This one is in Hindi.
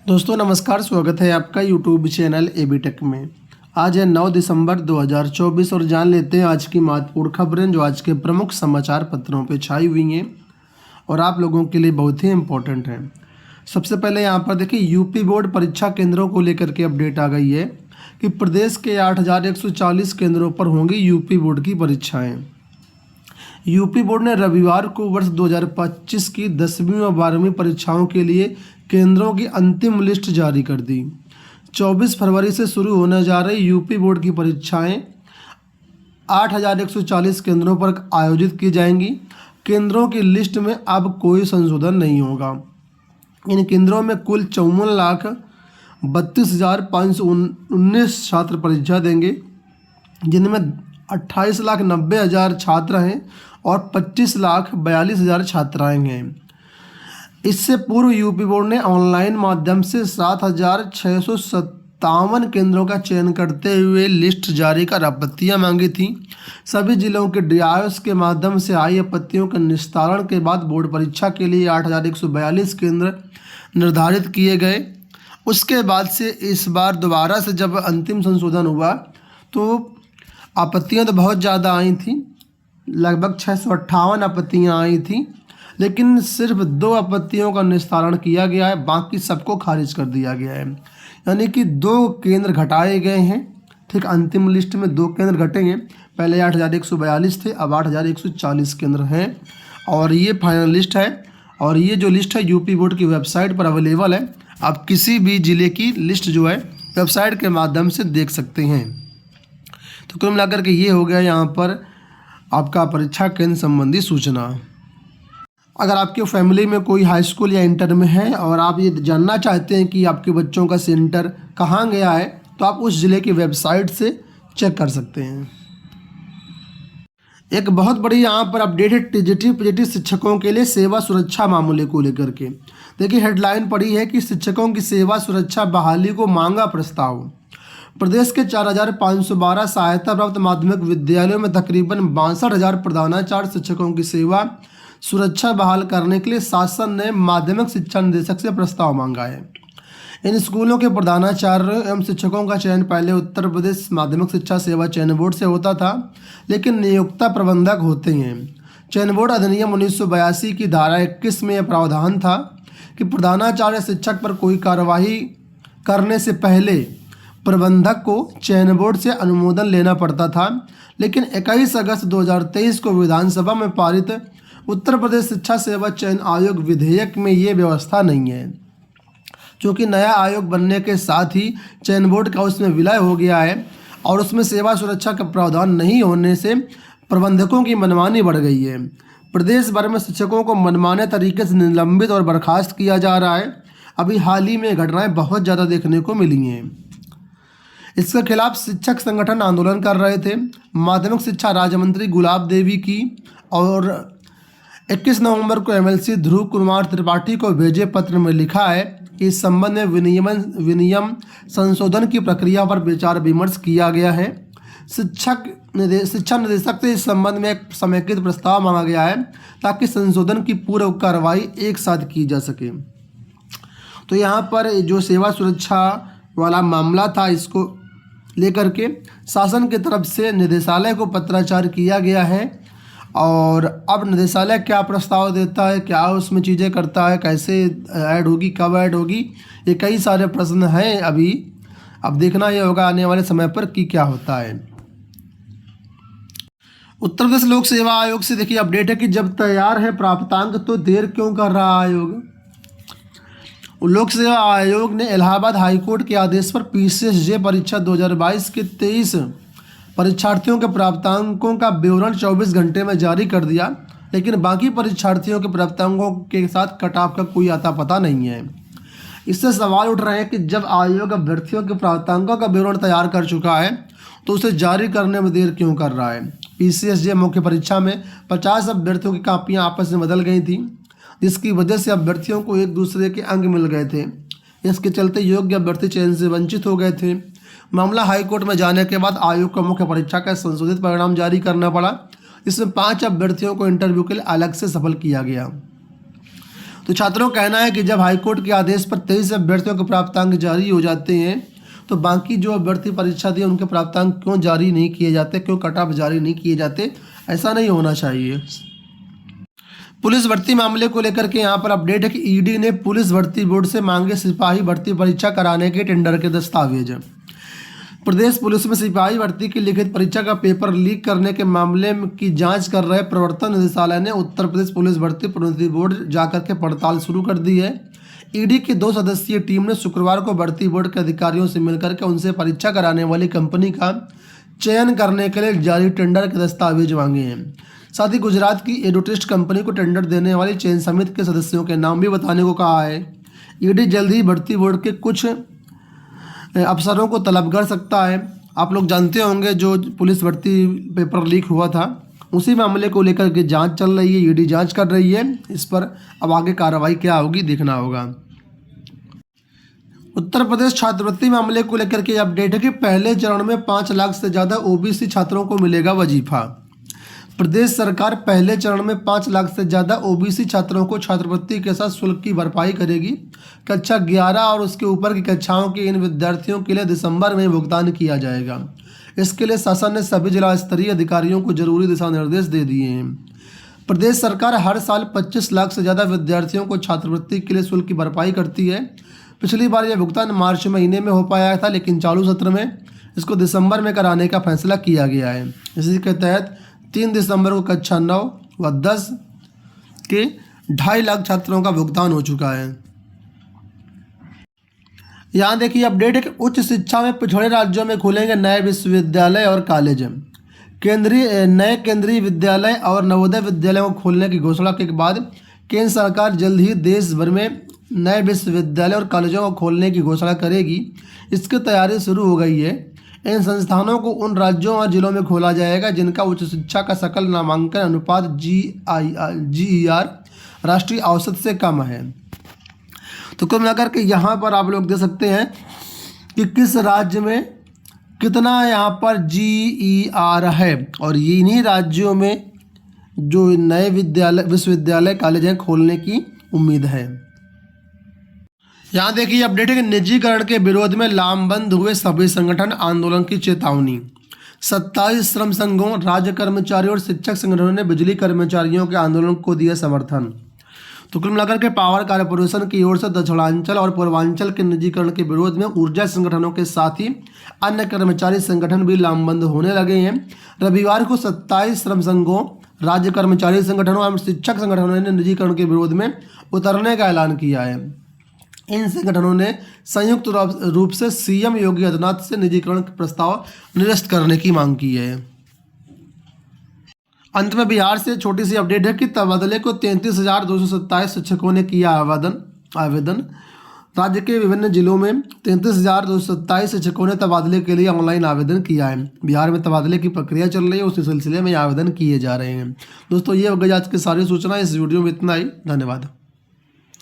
दोस्तों नमस्कार, स्वागत है आपका यूट्यूब चैनल एबी टेक में। आज है 9 दिसंबर 2024 और जान लेते हैं आज की महत्वपूर्ण खबरें जो आज के प्रमुख समाचार पत्रों पे छाई हुई हैं और आप लोगों के लिए बहुत ही इम्पोर्टेंट हैं। सबसे पहले यहाँ पर देखिए, यूपी बोर्ड परीक्षा केंद्रों को लेकर के अपडेट आ गई है कि प्रदेश के 8,140 केंद्रों पर होंगी यूपी बोर्ड की परीक्षाएँ। यूपी बोर्ड ने रविवार को वर्ष 2025 की 10वीं और 12वीं परीक्षाओं के लिए केंद्रों की अंतिम लिस्ट जारी कर दी। 24 फरवरी से शुरू होने जा रही यूपी बोर्ड की परीक्षाएं 8,140 केंद्रों पर आयोजित की जाएंगी। केंद्रों की लिस्ट में अब कोई संशोधन नहीं होगा। इन केंद्रों में कुल 54,32,519 छात्र परीक्षा देंगे, जिनमें 28,90,000 छात्र हैं और 25,42,000 छात्राएं हैं। इससे पूर्व यूपी बोर्ड ने ऑनलाइन माध्यम से 7,657 केंद्रों का चयन करते हुए लिस्ट जारी कर आपत्तियां मांगी थीं। सभी जिलों के डीआईओस के माध्यम से आई आपत्तियों के निस्तारण के बाद बोर्ड परीक्षा के लिए 8,142 केंद्र निर्धारित किए गए। उसके बाद से इस बार दोबारा से जब अंतिम संशोधन हुआ तो आपत्तियां तो बहुत ज़्यादा आई थी, लगभग 658 आपत्तियां आई थी, लेकिन सिर्फ 2 आपत्तियों का निस्तारण किया गया है, बाकी सबको खारिज कर दिया गया है। यानी कि 2 केंद्र घटाए गए हैं। ठीक, अंतिम लिस्ट में 2 केंद्र घटेंगे। पहले 8,142 थे, अब 8,140 केंद्र हैं और ये फाइनल लिस्ट है। और ये जो लिस्ट है यूपी बोर्ड की वेबसाइट पर अवेलेबल है। आप किसी भी ज़िले की लिस्ट जो है वेबसाइट के माध्यम से देख सकते हैं। तो कुल मिलाकर के ये हो गया यहाँ पर आपका परीक्षा केंद्र संबंधी सूचना। अगर आपके फैमिली में कोई हाई स्कूल या इंटर में है और आप ये जानना चाहते हैं कि आपके बच्चों का सेंटर कहाँ गया है, तो आप उस ज़िले की वेबसाइट से चेक कर सकते हैं। एक बहुत बड़ी यहाँ पर अपडेट है टीजीटी पीजीटी शिक्षकों के लिए सेवा सुरक्षा मामले को लेकर के। देखिए, हेडलाइन पड़ी है कि शिक्षकों की सेवा सुरक्षा बहाली को मांगा प्रस्ताव। प्रदेश के 4,512 सहायता प्राप्त माध्यमिक विद्यालयों में तकरीबन 62,000 प्रधानाचार्य शिक्षकों की सेवा सुरक्षा बहाल करने के लिए शासन ने माध्यमिक शिक्षा निदेशक से प्रस्ताव मांगा है। इन स्कूलों के प्रधानाचार्य एवं शिक्षकों का चयन पहले उत्तर प्रदेश माध्यमिक शिक्षा सेवा चयन बोर्ड से होता था, लेकिन नियोक्ता प्रबंधक होते हैं। चयन बोर्ड अधिनियम 1982 की धारा 21 में यह प्रावधान था कि प्रधानाचार्य शिक्षक पर कोई कार्यवाही करने से पहले प्रबंधक को चयन बोर्ड से अनुमोदन लेना पड़ता था। लेकिन 21 अगस्त 2023 को विधानसभा में पारित उत्तर प्रदेश शिक्षा सेवा चयन आयोग विधेयक में ये व्यवस्था नहीं है। क्योंकि नया आयोग बनने के साथ ही चयन बोर्ड का उसमें विलय हो गया है और उसमें सेवा सुरक्षा का प्रावधान नहीं होने से प्रबंधकों की मनमानी बढ़ गई है। प्रदेश भर में शिक्षकों को मनमाने तरीके से निलंबित और बर्खास्त किया जा रहा है। अभी हाल ही में घटनाएं बहुत ज़्यादा देखने को मिली हैं। इसके खिलाफ शिक्षक संगठन आंदोलन कर रहे थे। माध्यमिक शिक्षा राज्य मंत्री गुलाब देवी की और 21 नवंबर को एमएलसी ध्रुव कुमार त्रिपाठी को भेजे पत्र में लिखा है कि इस संबंध में विनियम संशोधन की प्रक्रिया पर विचार विमर्श किया गया है। शिक्षा निदेशक से इस संबंध में एक समेकित प्रस्ताव मांगा गया है ताकि संशोधन की पूर्व कार्रवाई एक साथ की जा सके। तो यहाँ पर जो सेवा सुरक्षा वाला मामला था, इसको लेकर के शासन की तरफ से निदेशालय को पत्राचार किया गया है और अब निदेशालय क्या प्रस्ताव देता है, क्या उसमें चीज़ें करता है, कैसे ऐड होगी, कब ऐड होगी, ये कई सारे प्रश्न हैं अभी। अब देखना ये होगा आने वाले समय पर कि क्या होता है। उत्तर प्रदेश लोक सेवा आयोग से देखिए अपडेट है कि जब तैयार है प्राप्तांक तो देर क्यों कर रहा आयोग। लोक सेवा आयोग ने इलाहाबाद हाईकोर्ट के आदेश पर पीसीएसजे परीक्षा 2022 के 23 परीक्षार्थियों के प्राप्तांकों का विवरण 24 घंटे में जारी कर दिया, लेकिन बाकी परीक्षार्थियों के प्राप्तांकों के साथ कट ऑफ का कोई आता पता नहीं है। इससे सवाल उठ रहे हैं कि जब आयोग अभ्यर्थियों के प्राप्तांकों का विवरण तैयार कर चुका है तो उसे जारी करने में देर क्यों कर रहा है। पीसीएसजे मुख्य परीक्षा में 50 अभ्यर्थियों की कापियाँ आपस में बदल गई थी, जिसकी वजह से अभ्यर्थियों को एक दूसरे के अंक मिल गए थे। इसके चलते योग्य अभ्यर्थी चयन से वंचित हो गए थे। मामला हाईकोर्ट में जाने के बाद आयोग को मुख्य परीक्षा का संशोधित परिणाम जारी करना पड़ा। इसमें 5 अभ्यर्थियों को इंटरव्यू के लिए अलग से सफल किया गया। तो छात्रों का कहना है कि जब हाईकोर्ट के आदेश पर 23 अभ्यर्थियों के प्राप्तांक जारी हो जाते हैं तो बाकी जो अभ्यर्थी परीक्षा दिए उनके प्राप्तांक क्यों जारी नहीं किए जाते, क्यों कट ऑफ जारी नहीं किए जाते, ऐसा नहीं होना चाहिए। पुलिस भर्ती मामले को लेकर के यहाँ पर अपडेट है कि ईडी ने पुलिस भर्ती बोर्ड से मांगे सिपाही भर्ती परीक्षा कराने के टेंडर के दस्तावेज। प्रदेश पुलिस में सिपाही भर्ती की लिखित परीक्षा का पेपर लीक करने के मामले की जांच कर रहे प्रवर्तन निदेशालय ने उत्तर प्रदेश पुलिस भर्ती प्रोन्नति बोर्ड जाकर के पड़ताल शुरू कर दी है। ईडी की 2 सदस्यीय टीम ने शुक्रवार को भर्ती बोर्ड के अधिकारियों से मिलकर के उनसे परीक्षा कराने वाली कंपनी का चयन करने के लिए जारी टेंडर के दस्तावेज मांगे हैं। साथ ही गुजरात की एडोटेस्ट कंपनी को टेंडर देने वाली चयन समिति के सदस्यों के नाम भी बताने को कहा है। ईडी जल्द ही भर्ती बोर्ड के कुछ अफसरों को तलब कर सकता है। आप लोग जानते होंगे जो पुलिस भर्ती पेपर लीक हुआ था उसी मामले को लेकर के जांच चल रही है, ईडी जांच कर रही है। इस पर अब आगे कार्रवाई क्या होगी देखना होगा। उत्तर प्रदेश छात्रवृत्ति मामले को लेकर के अपडेट है कि पहले चरण में 5 लाख से ज़्यादा ओबीसी छात्रों को मिलेगा वजीफा। प्रदेश सरकार पहले चरण में 5 लाख से ज़्यादा ओबीसी छात्रों को छात्रवृत्ति के साथ शुल्क की भरपाई करेगी। कक्षा 11 और उसके ऊपर की कक्षाओं के इन विद्यार्थियों के लिए दिसंबर में भुगतान किया जाएगा। इसके लिए शासन ने सभी जिला स्तरीय अधिकारियों को जरूरी दिशा निर्देश दे दिए हैं। प्रदेश सरकार हर साल 25 लाख से ज़्यादा विद्यार्थियों को छात्रवृत्ति के लिए शुल्क की भरपाई करती है। पिछली बार यह भुगतान मार्च महीने में हो पाया था, लेकिन चालू सत्र में इसको दिसंबर में कराने का फैसला किया गया है। इसी के तहत 3 दिसंबर को कक्षा 9 व 10 के 2.5 लाख छात्रों का भुगतान हो चुका है। यहाँ देखिए अपडेट है कि उच्च शिक्षा में पिछड़े राज्यों में खुलेंगे नए विश्वविद्यालय और कॉलेज। नए केंद्रीय विद्यालय और नवोदय विद्यालयों को खोलने की घोषणा के बाद केंद्र सरकार जल्द ही देश भर में नए विश्वविद्यालय और कॉलेजों को खोलने की घोषणा करेगी। इसकी तैयारी शुरू हो गई है। इन संस्थानों को उन राज्यों और जिलों में खोला जाएगा जिनका उच्च शिक्षा का सकल नामांकन अनुपात GER राष्ट्रीय औसत से कम है। तो कुल मिलाकर के यहाँ पर आप लोग देख सकते हैं कि किस राज्य में कितना यहाँ पर GER है और इन्हीं राज्यों में जो नए विश्वविद्यालय कॉलेज हैं खोलने की उम्मीद है। यहाँ देखिए अपडेट है कि निजीकरण के विरोध में लामबंद हुए सभी संगठन, आंदोलन की चेतावनी। 27 श्रम संघों, राज्य कर्मचारियों और शिक्षक संगठनों ने बिजली कर्मचारियों के आंदोलन को दिया समर्थन। तो कुल मिलाकर के पावर कॉर्पोरेशन की ओर से दक्षिणांचल और पूर्वांचल के निजीकरण के विरोध में ऊर्जा संगठनों के साथ ही अन्य कर्मचारी संगठन भी लामबंद होने लगे हैं। रविवार को 27 श्रम संघों, राज्य कर्मचारी संगठनों और शिक्षक संगठनों ने निजीकरण के विरोध में उतरने का ऐलान किया है। इन संगठनों ने संयुक्त रूप से सीएम योगी आदित्यनाथ से निजीकरण का प्रस्ताव निरस्त करने की मांग की है। अंत में बिहार से छोटी सी अपडेट है कि तबादले को 33,227 शिक्षकों ने किया आवेदन। राज्य के विभिन्न जिलों में 33,227 शिक्षकों ने तबादले के लिए ऑनलाइन आवेदन किया है। बिहार में तबादले की प्रक्रिया चल रही है, उसी सिलसिले में आवेदन किए जा रहे हैं। दोस्तों ये हो गई आज की सारी सूचना। इस वीडियो में इतना ही। धन्यवाद।